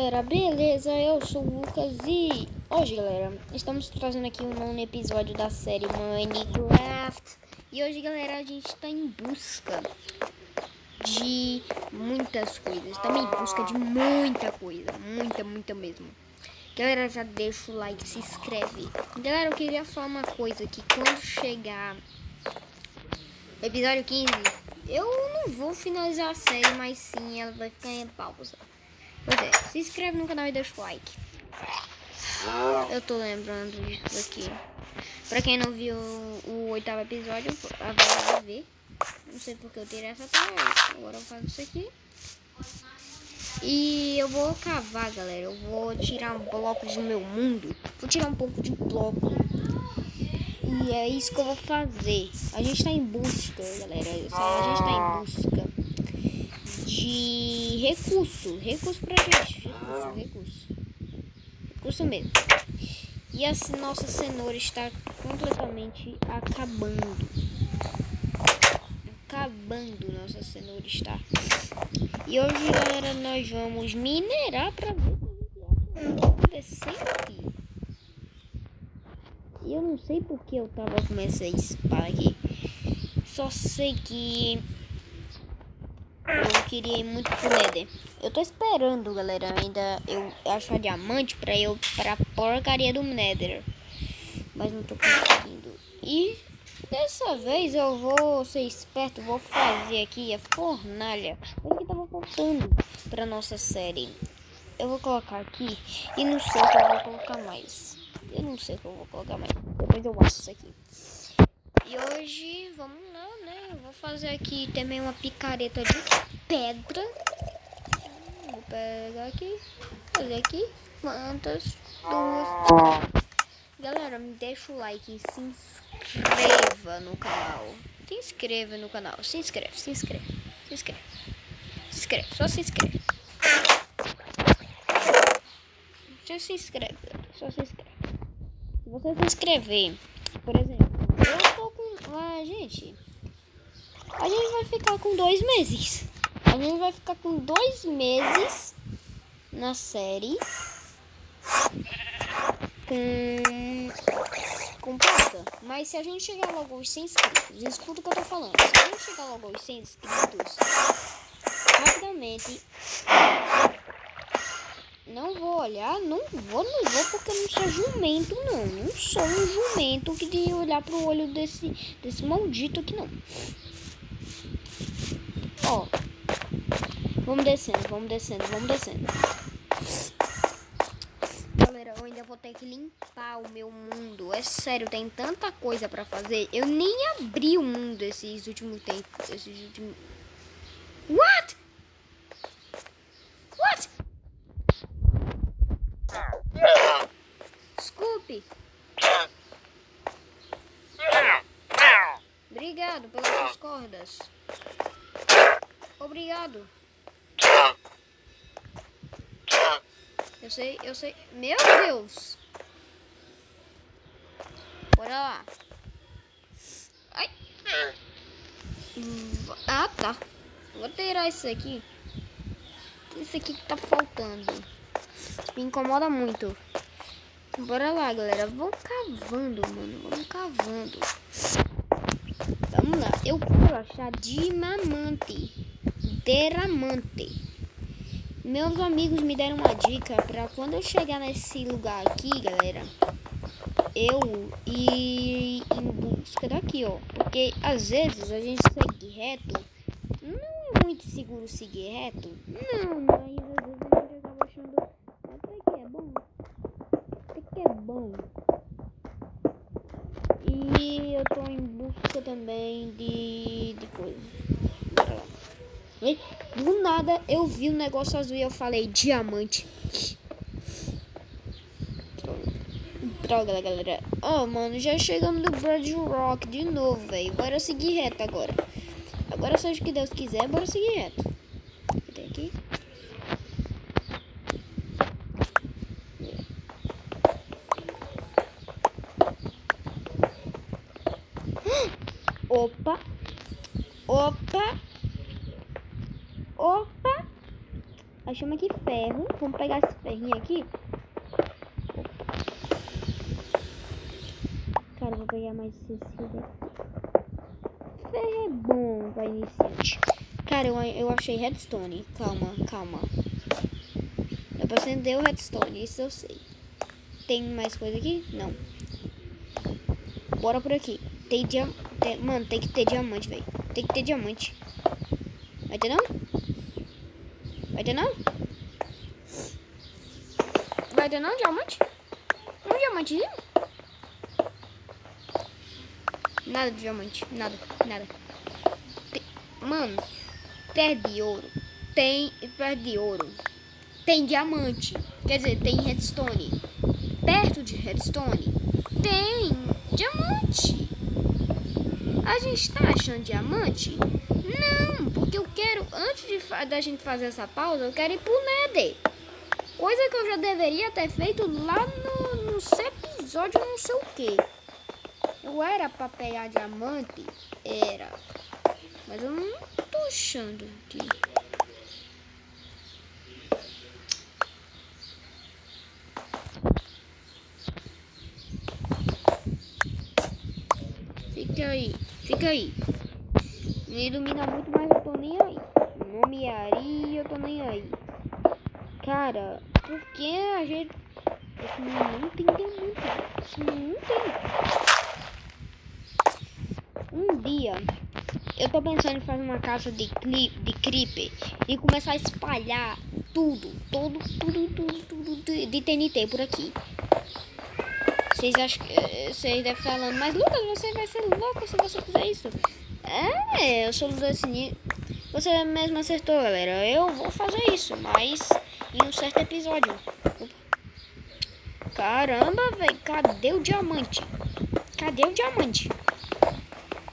galera, beleza? Eu sou o Lucas e hoje, galera, estamos trazendo aqui um novo episódio da série Minecraft. E hoje, galera, a gente está em busca de muitas coisas. Estamos em busca de muita coisa, muita mesmo. Galera, já deixa o like, se inscreve. Galera, eu queria falar uma coisa, que quando chegar o episódio 15, eu não vou finalizar a série, mas sim, ela vai ficar em pausa. Pois é, se inscreve no canal e deixa o like. Eu tô lembrando disso aqui. Pra quem não viu o 8º episódio, agora vai ver. Não sei porque eu tirei essa parte. Agora eu faço isso aqui. E eu vou cavar, galera. Eu vou tirar blocos do meu mundo. Vou tirar um pouco de bloco. E é isso que eu vou fazer. A gente tá em busca, galera. A gente tá em busca de recurso pra gente. Recurso mesmo. E a nossa cenoura está completamente acabando. Nossa cenoura está. E hoje, galera, nós vamos minerar pra ver o que está acontecendo aqui. E eu não sei porque eu tava com essa espada aqui. Só sei que eu queria ir muito pro Nether. Eu tô esperando, galera, ainda eu achar diamante pra eu pra porcaria do Nether. Mas não tô conseguindo. E dessa vez eu vou ser esperto, vou fazer aqui a fornalha. O que tava faltando pra nossa série. Eu vou colocar aqui e não sei o que eu vou colocar mais. Depois eu mostro isso aqui. E hoje, vamos lá, né? Eu vou fazer aqui também uma picareta de pedra. Vou pegar aqui, fazer aqui, quantas? Duas. Galera, me deixa o like e se inscreva no canal. Se inscreve, só se inscreve. Se você se inscrever, por exemplo, eu tô com... a gente vai ficar com 2 meses. A gente vai ficar com 2 meses na série com placa. Mas se a gente chegar logo aos 100 inscritos, escuta o que eu tô falando. Se a gente chegar logo aos 100 inscritos, rapidamente... Não vou olhar, não vou porque eu não sou jumento, não. Não sou um jumento que de olhar pro olho desse maldito aqui, não. Ó. Vamos descendo. Galera, eu ainda vou ter que limpar o meu mundo. É sério, tem tanta coisa pra fazer. Eu nem abri o mundo esses últimos tempos. What? Desculpe. Obrigado pelas suas cordas. Obrigado. Eu sei. Meu Deus. Bora lá. Ai. Ah, tá. Vou tirar isso aqui. Isso aqui que tá faltando. Me incomoda muito. Bora lá, galera. Vamos cavando, mano. Vamos lá. Eu quero achar diamante. Meus amigos me deram uma dica pra quando eu chegar nesse lugar aqui, galera, eu ir em busca daqui, ó. Porque às vezes a gente segue reto. Não é muito seguro seguir reto. Não, mas às vezes a gente acaba achando até que é bom. E eu tô em busca também de coisa. Bora lá. Do nada eu vi um negócio azul e eu falei diamante. Droga, galera. Mano, já chegamos no Bird Rock de novo, velho. Bora seguir reto agora. Agora, seja o que Deus quiser, bora seguir reto. Tem aqui. Opa. achamos aqui ferro. Vamos pegar esse ferrinho aqui. Cara, eu vou pegar mais esse daqui. Ferro é bom pra iniciante. Cara, eu achei redstone. Calma. Dá pra acender o redstone, isso eu sei. Tem mais coisa aqui? Não. Bora por aqui. Mano, tem que ter diamante, velho. Tem que ter diamante. Vai ter não? Vai ter não? Vai ter não diamante? Um diamantezinho? Nada de diamante. Nada. Mano, perde ouro. Perde ouro. Tem diamante. Quer dizer, tem redstone. Perto de redstone tem diamante. A gente tá achando diamante? Não, porque eu quero, antes da gente fazer essa pausa, eu quero ir pro Nether. Coisa que eu já deveria ter feito lá no episódio não sei o que. Eu era pra pegar diamante? Era. Mas eu não tô achando aqui. Fica aí. Me ilumina muito, mas eu tô nem aí. Não me aria, eu tô nem aí. Cara, por que a gente... Esse menino não tem diamante. Esse menino não tem. Um dia, eu tô pensando em fazer uma caça de creeper e começar a espalhar tudo de TNT por aqui. Vocês acham que... Vocês devem falando, mas Lucas, você vai ser louco se você fizer isso. Eu sou desse nível. Você mesmo acertou, galera. Eu vou fazer isso, mas em um certo episódio. Opa. Caramba, velho. Cadê o diamante?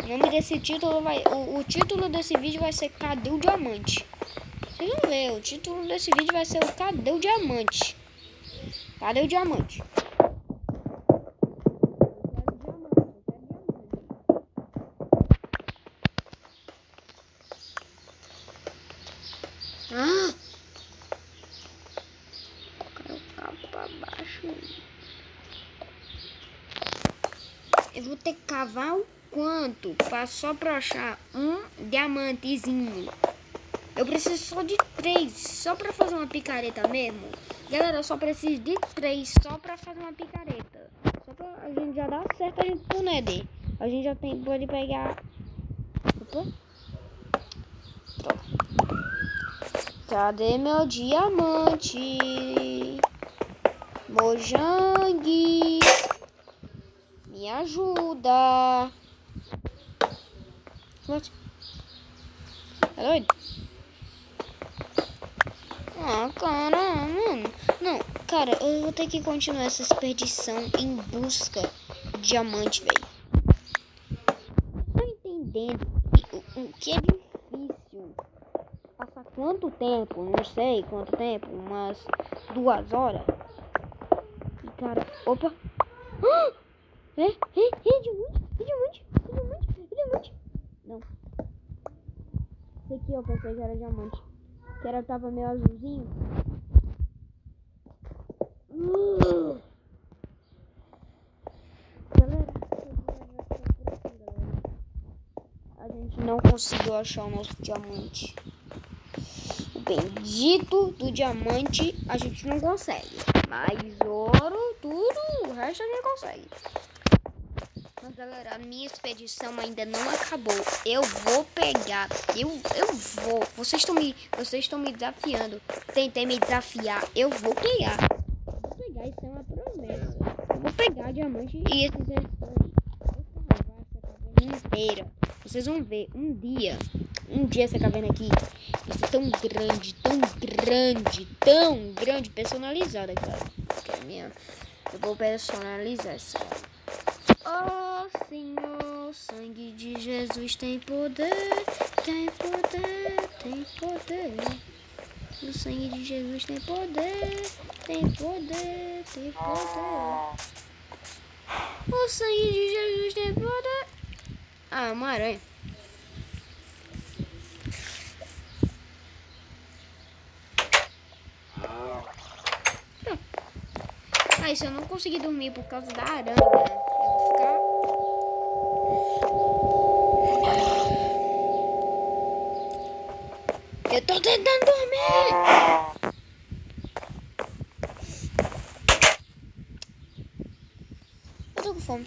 O nome desse título vai... O título desse vídeo vai ser Cadê o Diamante? Vocês vão ver. O título desse vídeo vai ser o Cadê o Diamante? Cadê o diamante? Ah! Caiu pra baixo. Eu vou ter que cavar o quanto? Só pra achar um diamantezinho. Eu preciso só de 3. Só pra fazer uma picareta mesmo. Galera, eu só preciso de 3 só pra fazer uma picareta. Só pra a gente já dar certo a gente pro Nether. A gente já pode pegar... Opa. Cadê meu diamante? Mojang, me ajuda. What? Tá doido? Ah, cara, mano. Não, cara, eu vou ter que continuar essa expedição em busca de diamante, velho. Tô entendendo que é difícil. Passar quanto tempo? Não sei quanto tempo. Umas 2 horas. E cara, opa. Diamante. Não. Esse aqui eu pensei que era diamante. Que era, tava meio azulzinho. Galera, a gente não conseguiu achar o nosso diamante. O bendito do diamante a gente não consegue. Mas ouro, tudo, o resto a gente consegue. Mas galera, a minha expedição ainda não acabou. Eu vou pegar. Eu vou. Vocês estão me desafiando. Tentei me desafiar. Eu vou pegar. Vou pegar, isso é uma promessa. Eu vou pegar diamante e esses redstone. Vou carregar essa caverna inteira. Vocês vão ver um dia essa caverna aqui vai ser tão grande, personalizada, cara. Que é minha. Eu vou personalizar essa. Oh Senhor, sangue de Jesus tem poder. O sangue de Jesus tem poder. O sangue de Jesus tem poder. Ah, uma aranha. Mas se eu não conseguir dormir por causa da aranha, eu vou ficar... Eu tô tentando dormir! Eu tô com fome.